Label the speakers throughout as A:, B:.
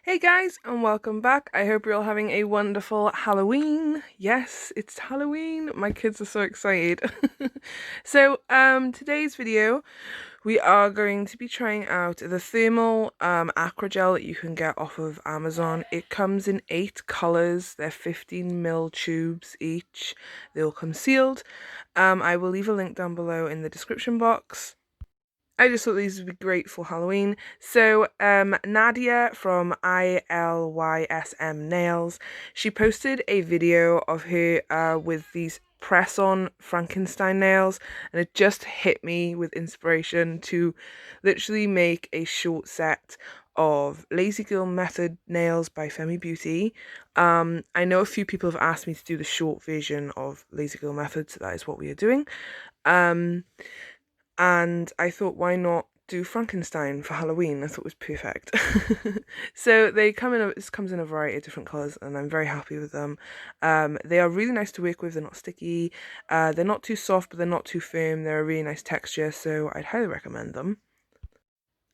A: Hey guys, and welcome back. I hope you're all having a wonderful Halloween. Yes, it's Halloween. My kids are so excited. Today's video, we are going to be trying out the thermal acrogel that you can get off of Amazon. It comes in 8 colors. They're 15 ml tubes each. They all come sealed. I will leave a link down below in the description box. I just thought these would be great for Halloween. Nadia from ILYSM Nails, she posted a video of her with these press-on Frankenstein nails, and it just hit me with inspiration to literally make a short set of Lazy Girl Method nails by THERMAL. I know a few people have asked me to do the short version of Lazy Girl Method, so that is what we are doing. And I thought, why not do Frankenstein for Halloween? I thought it was perfect. So this comes in a variety of different colours, and I'm very happy with them. They are really nice to work with. They're not sticky. They're not too soft, but they're not too firm. They're a really nice texture, so I'd highly recommend them.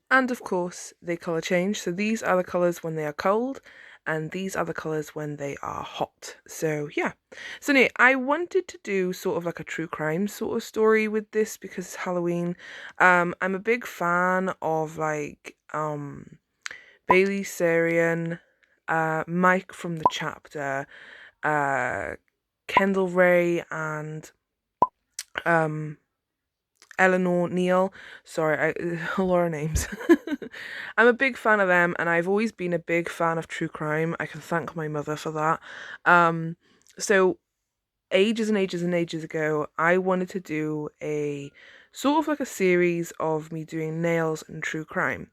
A: And of course, they colour change. So these are the colours when they are cold, and these are the colours when they are hot. So yeah. So anyway, I wanted to do sort of like a true crime sort of story with this because it's Halloween. I'm a big fan of like Bailey Sarian, Mike from the chapter, Kendall Ray, and Eleanor Neal. Sorry, a lot of names. I'm a big fan of them, and I've always been a big fan of true crime. I can thank my mother for that. So ages and ages and ages ago, I wanted to do a sort of like a series of me doing nails and true crime.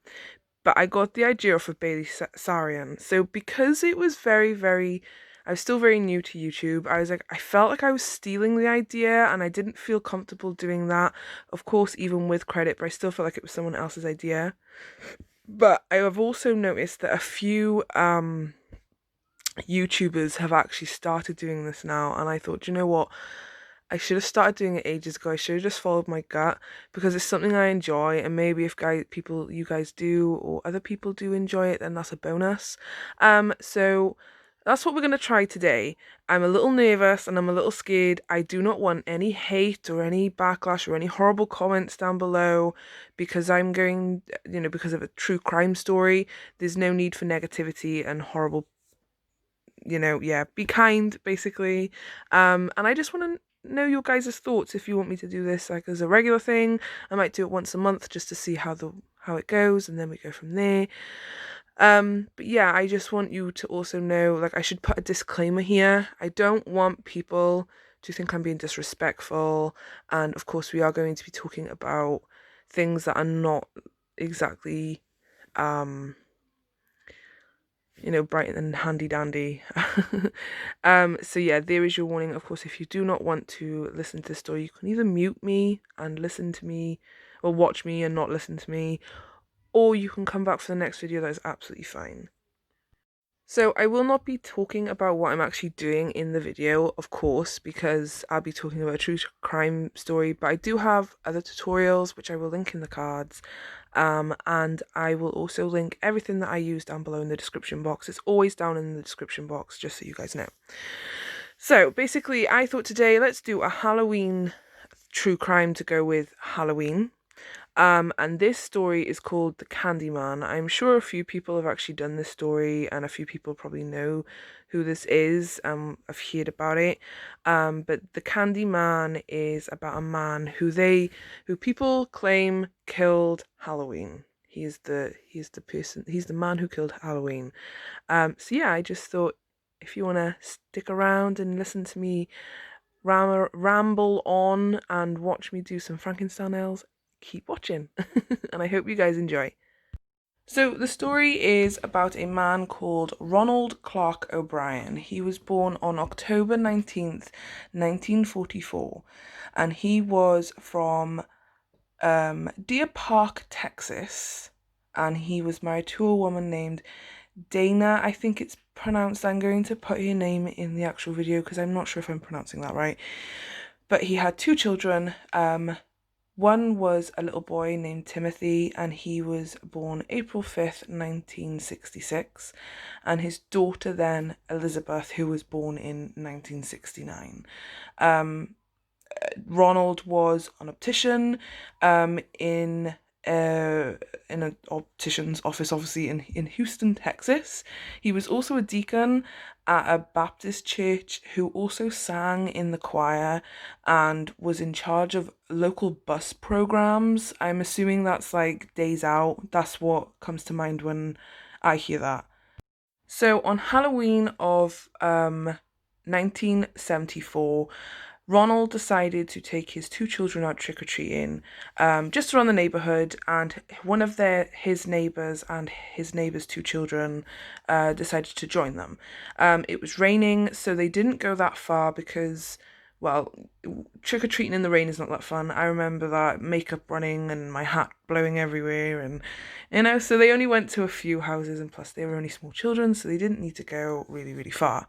A: But I got the idea off of Bailey Sarian. So because it was I was still very new to YouTube, I felt like I was stealing the idea and I didn't feel comfortable doing that. Of course, even with credit, but I still felt like it was someone else's idea. But I have also noticed that a few YouTubers have actually started doing this now, and I thought, you know what? I should have started doing it ages ago. I should have just followed my gut because it's something I enjoy, and maybe if you guys do, or other people do enjoy it, then that's a bonus. So that's what we're gonna try today. I'm a little nervous and I'm a little scared. I do not want any hate or any backlash or any horrible comments down below because because of a true crime story. There's no need for negativity and horrible, yeah, be kind basically. And I just want to know your guys' thoughts if you want me to do this like as a regular thing. I might do it once a month just to see how it goes, and then we go from there. But yeah, I just want you to also know, like, I should put a disclaimer here. I don't want people to think I'm being disrespectful, and of course we are going to be talking about things that are not exactly bright and handy dandy. So yeah, there is your warning. Of course, if you do not want to listen to the story, you can either mute me and listen to me, or watch me and not listen to me, or you can come back for the next video. That is absolutely fine. So I will not be talking about what I'm actually doing in the video, of course, because I'll be talking about a true crime story, but I do have other tutorials, which I will link in the cards, and I will also link everything that I use down below in the description box. It's always down in the description box, just so you guys know. So basically, I thought today, let's do a Halloween true crime to go with Halloween. And this story is called The Candyman. I'm sure a few people have actually done this story, and a few people probably know who this is. I've heard about it. But The Candyman is about a man who people claim killed Halloween. He's the man who killed Halloween. So yeah, I just thought if you want to stick around and listen to me ramble on and watch me do some Frankenstein nails, keep watching. And I hope you guys enjoy. So the story is about a man called Ronald Clark O'Brien. He was born on October 19th, 1944, and he was from Deer Park, Texas, and he was married to a woman named Dana, I think it's pronounced. I'm going to put her name in the actual video because I'm not sure if I'm pronouncing that right. But he had 2 children, One was a little boy named Timothy, and he was born April 5th, 1966, and his daughter then, Elizabeth, who was born in 1969. Ronald was an optician in an optician's office, obviously in Houston, Texas. He was also a deacon at a Baptist church who also sang in the choir and was in charge of local bus programs. I'm assuming that's like Days Out. That's what comes to mind when I hear that. So on Halloween of 1974, Ronald decided to take his two children out trick-or-treating just around the neighborhood, and one of his neighbors and his neighbor's two children decided to join them. It was raining, so they didn't go that far because, well, trick-or-treating in the rain is not that fun. I remember that makeup running and my hat blowing everywhere, and so they only went to a few houses, and plus they were only small children, so they didn't need to go really, really far.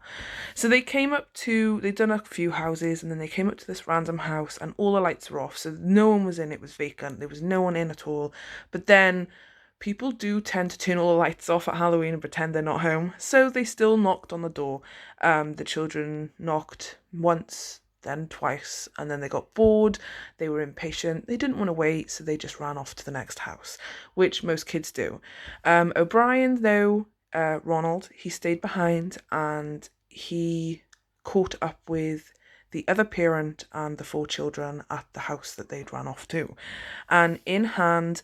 A: So they'd done a few houses, and then they came up to this random house, and all the lights were off, so no one was in. It was vacant. There was no one in at all. But then people do tend to turn all the lights off at Halloween and pretend they're not home, so they still knocked on the door. The children knocked once, then twice, and then they got bored. They were impatient. They didn't want to wait, so they just ran off to the next house, which most kids do. O'Brien, though, Ronald, he stayed behind, and he caught up with the other parent and the four children at the house that they'd run off to. And in hand,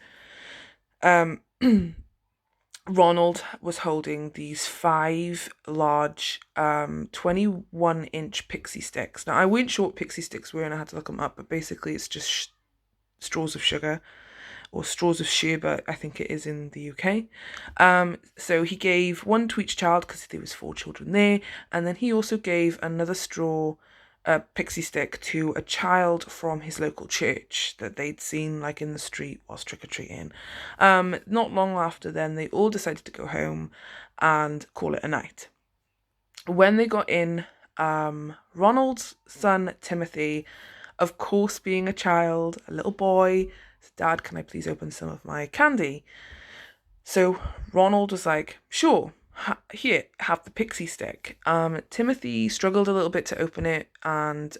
A: Ronald was holding these 5 large 21-inch pixie sticks. Now, I wasn't sure what pixie sticks were, and I had to look them up, but basically it's just straws of sugar, or straws of sherbet, I think it is in the UK. So he gave one to each child because there was 4 children there, and then he also gave another straw, a pixie stick, to a child from his local church that they'd seen like in the street whilst trick-or-treating. Not long after then, they all decided to go home and call it a night. When they got in, Ronald's son Timothy, of course being a child, a little boy, said, "Dad, can I please open some of my candy?" So Ronald was like, "Sure, here, have the pixie stick." Timothy struggled a little bit to open it and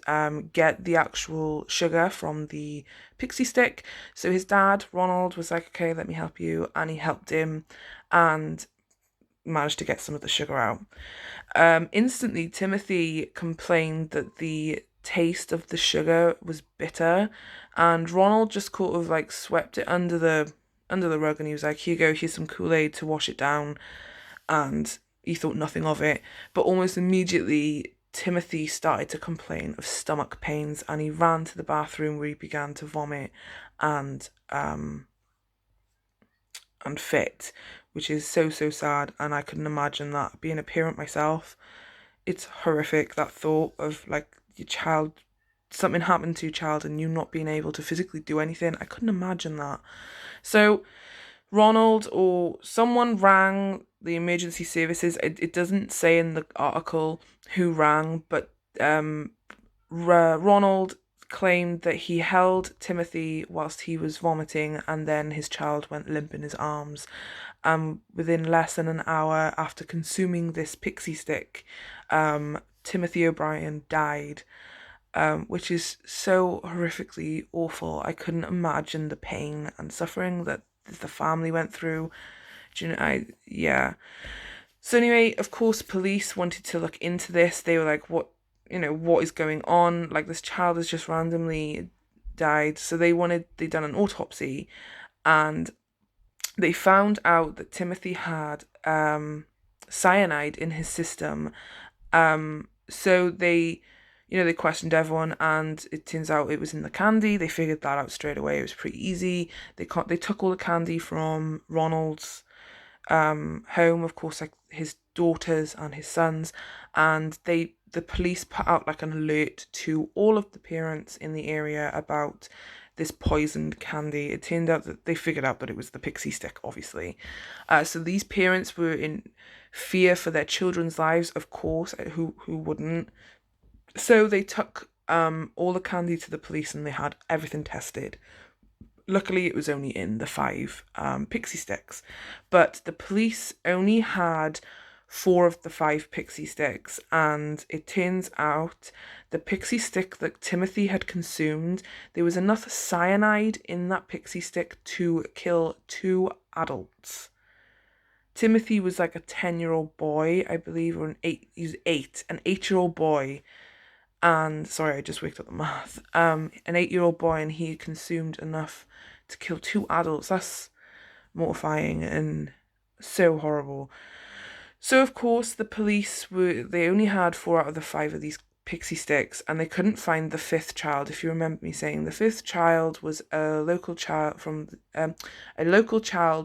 A: get the actual sugar from the pixie stick. So his dad, Ronald, was like, "Okay, let me help you," and he helped him and managed to get some of the sugar out. Instantly, Timothy complained that the taste of the sugar was bitter, and Ronald just sort of like swept it under the rug, and he was like, "Here you go, here's some Kool-Aid to wash it down," and he thought nothing of it. But almost immediately, Timothy started to complain of stomach pains, and he ran to the bathroom where he began to vomit and fit, which is so, so sad. And I couldn't imagine that. Being a parent myself, it's horrific, that thought of like your child, something happened to your child and you not being able to physically do anything. I couldn't imagine that. So Ronald or someone rang the emergency services. It doesn't say in the article who rang, but Ronald claimed that he held Timothy whilst he was vomiting, and then his child went limp in his arms. Within less than an hour after consuming this pixie stick, Timothy O'Brien died, which is so horrifically awful. I couldn't imagine the pain and suffering that the family went through. Do you know, yeah. So anyway, of course, police wanted to look into this. They were like, what is going on? Like, this child has just randomly died. So they'd done an autopsy, and they found out that Timothy had cyanide in his system. So they questioned everyone, and it turns out it was in the candy. They figured that out straight away. It was pretty easy. They took all the candy from Ronald's home, of course, like his daughters and his sons, and the police put out like an alert to all of the parents in the area about this poisoned candy. It turned out that they figured out that it was the pixie stick, obviously. So these parents were in fear for their children's lives, of course. Who wouldn't? So they took all the candy to the police, and they had everything tested. Luckily, it was only in the 5 pixie sticks, but the police only had 4 of the 5 pixie sticks, and it turns out the pixie stick that Timothy had consumed, there was enough cyanide in that pixie stick to kill 2 adults. Timothy was like a 10-year-old boy, I believe, or he was 8, an 8-year-old boy. And sorry, I just worked out the math. An 8-year-old boy, and he consumed enough to kill 2 adults. That's mortifying and so horrible. So of course the police they only had 4 out of the 5 of these pixie sticks, and they couldn't find the 5th child. If you remember me saying, the 5th child was a local child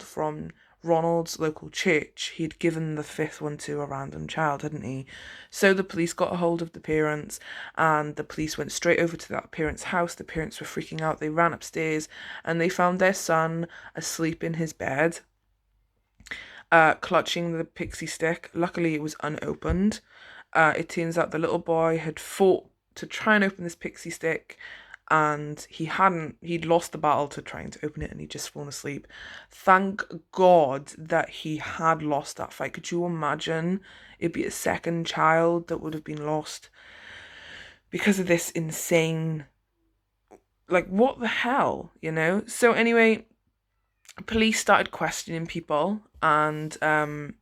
A: from Ronald's local church. He'd given the 5th one to a random child, hadn't he? So the police got a hold of the parents, and the police went straight over to that parents' house. The parents were freaking out. They ran upstairs, and they found their son asleep in his bed, clutching the pixie stick. Luckily, it was unopened. It turns out the little boy had fought to try and open this pixie stick, and he'd lost the battle to trying to open it, and he'd just fallen asleep. Thank God that he had lost that fight. Could you imagine? It'd be a second child that would have been lost because of this insane, like, what the hell, you know? So anyway, police started questioning people, and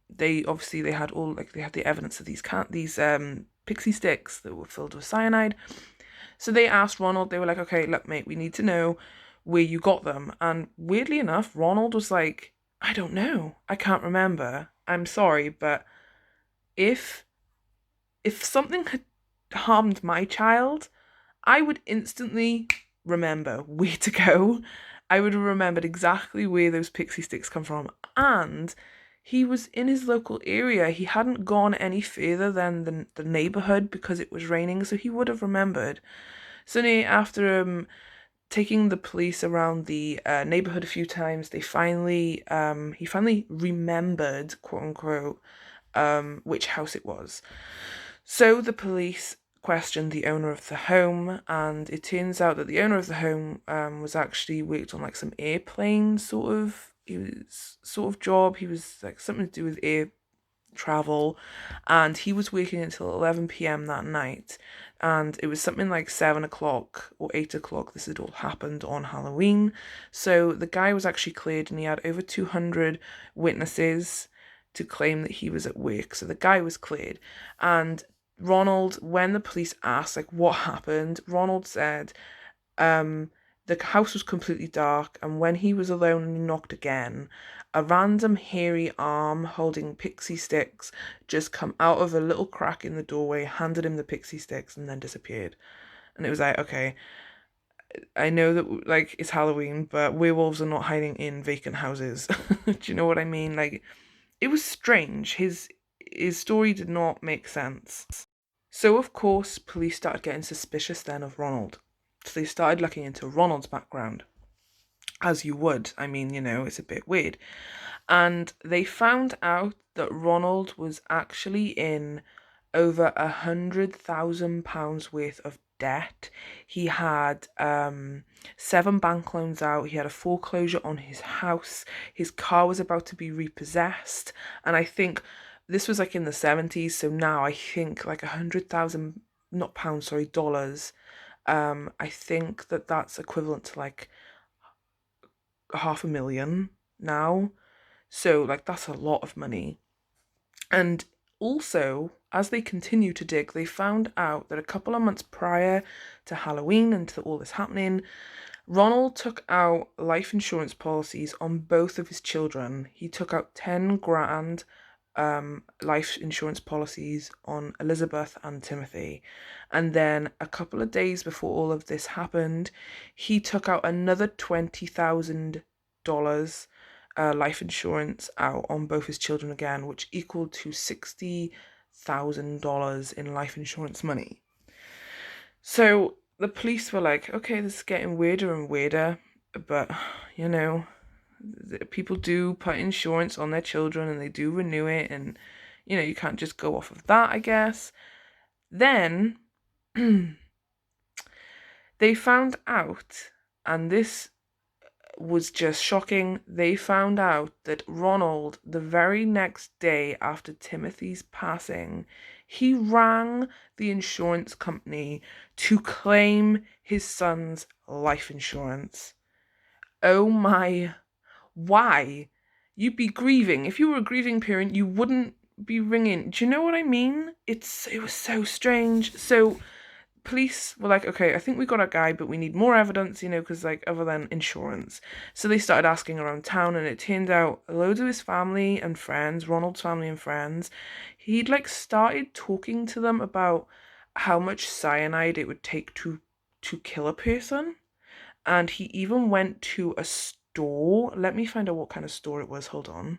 A: they had the evidence of these pixie sticks that were filled with cyanide. So they asked Ronald, they were like, okay, look, mate, we need to know where you got them. And weirdly enough, Ronald was like, I don't know, I can't remember, I'm sorry, but if something had harmed my child, I would instantly remember where to go. I would have remembered exactly where those pixie sticks come from. And he was in his local area. He hadn't gone any further than the neighborhood because it was raining, so he would have remembered. So after taking the police around the neighborhood a few times, he finally remembered, quote unquote, which house it was. So the police questioned the owner of the home, and it turns out that the owner of the home was actually worked on like some airplane sort of job. He was like something to do with air travel, and he was working until 11 p.m. that night, and it was something like 7 o'clock or 8 o'clock. This had all happened on Halloween. So the guy was actually cleared, and he had over 200 witnesses to claim that he was at work. So the guy was cleared. And Ronald, when the police asked like what happened, Ronald said the house was completely dark, and when he was alone and he knocked again, a random hairy arm holding pixie sticks just come out of a little crack in the doorway, handed him the pixie sticks, and then disappeared. And it was like, okay, I know that like it's Halloween, but werewolves are not hiding in vacant houses. Do you know what I mean? Like, it was strange. His story did not make sense. So of course, police started getting suspicious then of Ronald. So they started looking into Ronald's background, as you would. I mean, you know, it's a bit weird. And they found out that Ronald was actually in over £100,000 worth of debt. He had 7 bank loans out. He had a foreclosure on his house. His car was about to be repossessed. And I think this was like in the 70s. So now I think like 100,000, not pounds, sorry, dollars. I think that's equivalent to like 500,000 now. So like that's a lot of money. And also, as they continue to dig, they found out that a couple of months prior to Halloween and to all this happening, Ronald took out life insurance policies on both of his children. He took out 10 grand life insurance policies on Elizabeth and Timothy. And then a couple of days before all of this happened, he took out another $20,000 life insurance out on both his children again, which equaled to $60,000 in life insurance money. So the police were like, okay, this is getting weirder and weirder, but you know, people do put insurance on their children and they do renew it, and you know, you can't just go off of that, I guess. Then they found out, and this was just shocking. They found out that Ronald, the very next day after Timothy's passing, he rang the insurance company to claim his son's life insurance. Oh my, why? You'd be grieving. If you were a grieving parent, you wouldn't be ringing. Do you know what I mean? It was so strange. So police were like, okay, I think we got a guy, but we need more evidence, because like other than insurance. So they started asking around town, and it turned out loads of his family and friends, Ronald's family and friends, he'd like started talking to them about how much cyanide it would take to kill a person. And he even went to a store. Let me find out what kind of store it was. Hold on.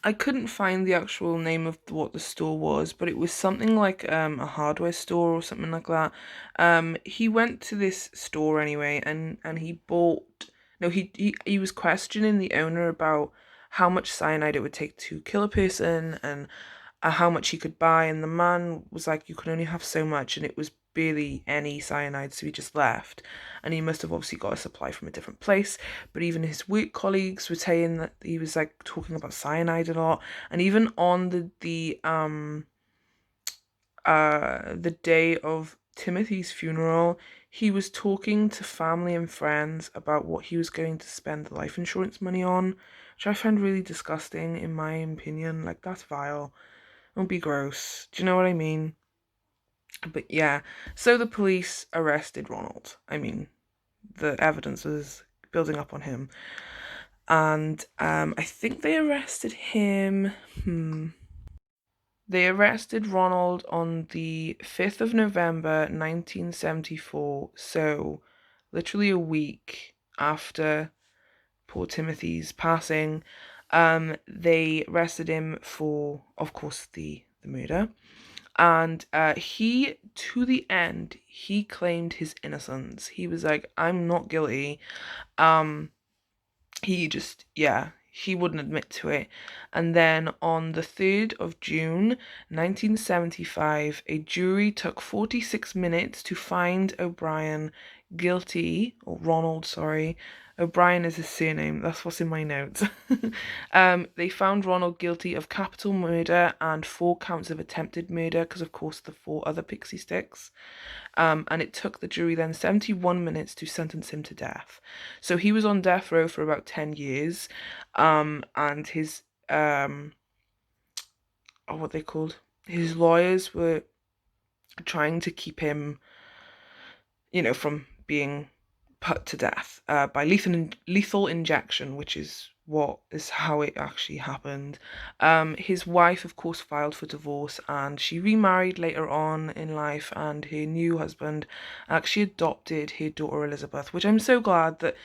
A: I couldn't find the actual name of what the store was, but it was something like a hardware store or something like that. He went to this store anyway, and he bought. No, he was questioning the owner about how much cyanide it would take to kill a person, and how much he could buy, and the man was like, you can only have so much, and it was barely any cyanide, so he just left. And he must have obviously got a supply from a different place, but even his work colleagues were saying that he was like talking about cyanide a lot. And even on the day of Timothy's funeral, he was talking to family and friends about what he was going to spend the life insurance money on, which I found really disgusting in my opinion. Like, that's vile. Don't be gross. Do you know what I mean? But yeah, so the police arrested Ronald. I mean, the evidence was building up on him. And I think they arrested him. They arrested Ronald on the 5th of November 1974. So literally a week after poor Timothy's passing. They arrested him for, of course, the murder. And he, to the end, he claimed his innocence. He was like, I'm not guilty. He just, yeah, he wouldn't admit to it. And then on the 3rd of June 1975, a jury took 46 minutes to find O'Brien guilty, or Ronald, sorry. O'Brien is his surname, that's what's in my notes. They found Ronald guilty of capital murder and 4 counts of attempted murder, because of course the 4 other pixie sticks. And it took the jury then 71 minutes to sentence him to death. So he was on death row for about 10 years, and his, what they called, his lawyers were trying to keep him, from being put to death by lethal injection, which is how it actually happened. His wife, of course, filed for divorce, and she remarried later on in life, and her new husband actually adopted her daughter Elizabeth, which I'm so glad that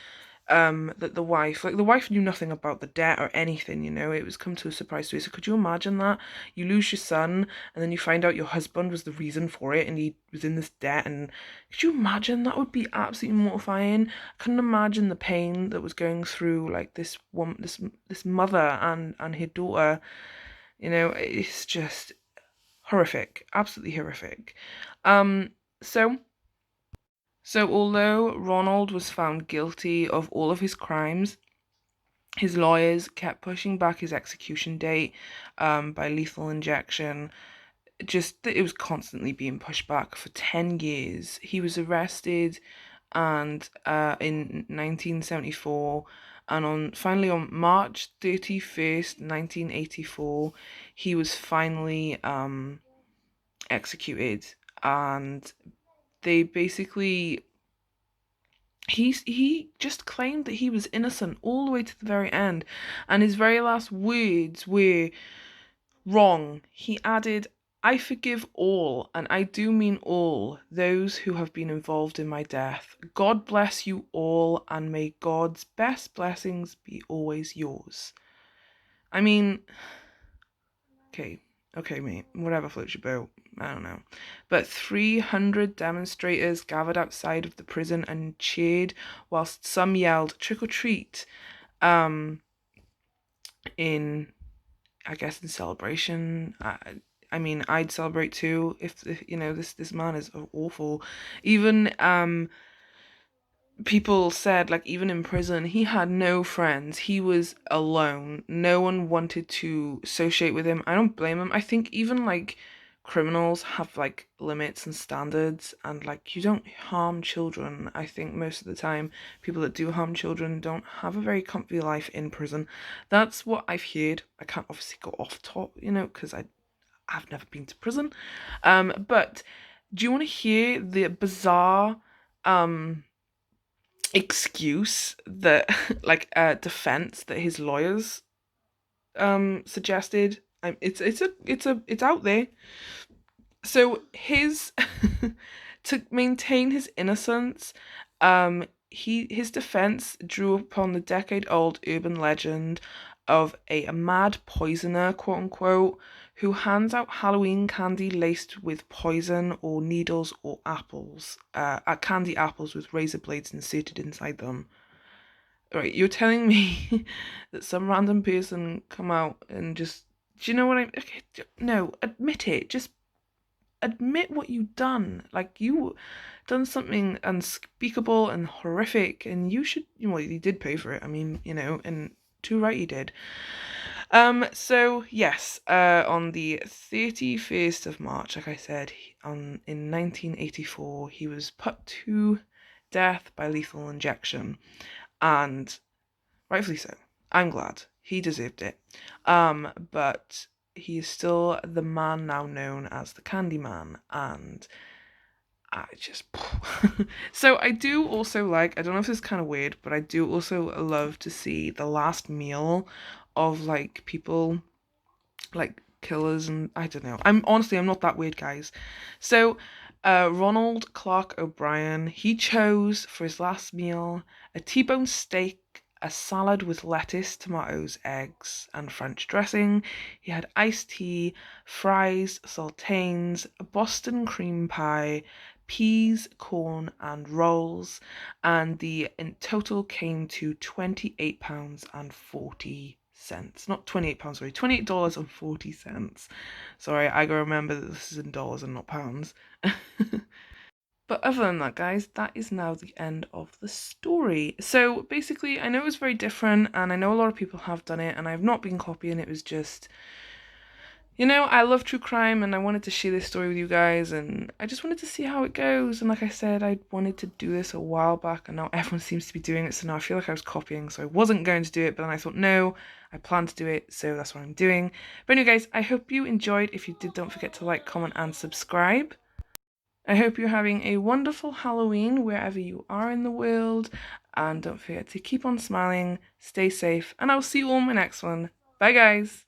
A: that the wife knew nothing about the debt or anything. It was come to a surprise to her. So could you imagine that you lose your son and then you find out your husband was the reason for it and he was in this debt? And could you imagine? That would be absolutely mortifying. I couldn't imagine the pain that was going through like this woman, this mother and her daughter. It's just horrific, absolutely horrific. So although Ronald was found guilty of all of his crimes, his lawyers kept pushing back his execution date by lethal injection. Just that it was constantly being pushed back for 10 years. He was arrested and in 1974, and finally on March 31st, 1984, he was finally executed. And they basically he just claimed that he was innocent all the way to the very end, and his very last words were wrong. He added, I forgive all, and I do mean all, those who have been involved in my death. God bless you all, and may God's best blessings be always yours. I mean, okay, mate, whatever floats your boat. I don't know. But 300 demonstrators gathered outside of the prison and cheered, whilst some yelled trick or treat, in, I guess, in celebration. I mean, I'd celebrate too if this man is awful. Even people said, like, even in prison, he had no friends. He was alone. No one wanted to associate with him. I don't blame him. I think even like criminals have like limits and standards, and like you don't harm children. I think most of the time people that do harm children don't have a very comfy life in prison. That's what I've heard. I can't obviously go off top, because I've never been to prison. But do you want to hear the bizarre excuse that like defense that his lawyers suggested? It's out there. So his to maintain his innocence, his defense drew upon the decade-old urban legend of a mad poisoner, quote unquote, who hands out Halloween candy laced with poison or needles or apples, candy apples with razor blades inserted inside them. Right, you're telling me that some random person come out and just, do you know what I? Okay, no, admit it. Just admit what you've done. Like, you done something unspeakable and horrific, and you should, well, you did pay for it. I mean, and too right you did. So yes, on the 31st of March, like I said, in 1984, he was put to death by lethal injection, and rightfully so. I'm glad. He deserved it. But he is still the man now known as the Candyman, and I just so I do also like, I don't know if this is kind of weird, but I do also love to see the last meal of like people like killers, and I don't know. I'm not that weird, guys. So Ronald Clark O'Brien, he chose for his last meal a T-bone steak, a salad with lettuce, tomatoes, eggs, and French dressing. He had iced tea, fries, saltines, a Boston cream pie, peas, corn, and rolls, and the in total came to £28.40. Not £28, sorry, $28.40. Sorry, I gotta remember that this is in dollars and not pounds. But other than that, guys, that is now the end of the story. So basically, I know it was very different, and I know a lot of people have done it, and I've not been copying. It was just, I love true crime, and I wanted to share this story with you guys, and I just wanted to see how it goes. And like I said, I wanted to do this a while back, and now everyone seems to be doing it, so now I feel like I was copying, so I wasn't going to do it, but then I thought, no, I plan to do it, so that's what I'm doing. But anyway, guys, I hope you enjoyed. If you did, don't forget to like, comment, and subscribe. I hope you're having a wonderful Halloween wherever you are in the world, and don't forget to keep on smiling, stay safe, and I'll see you all in my next one. Bye, guys!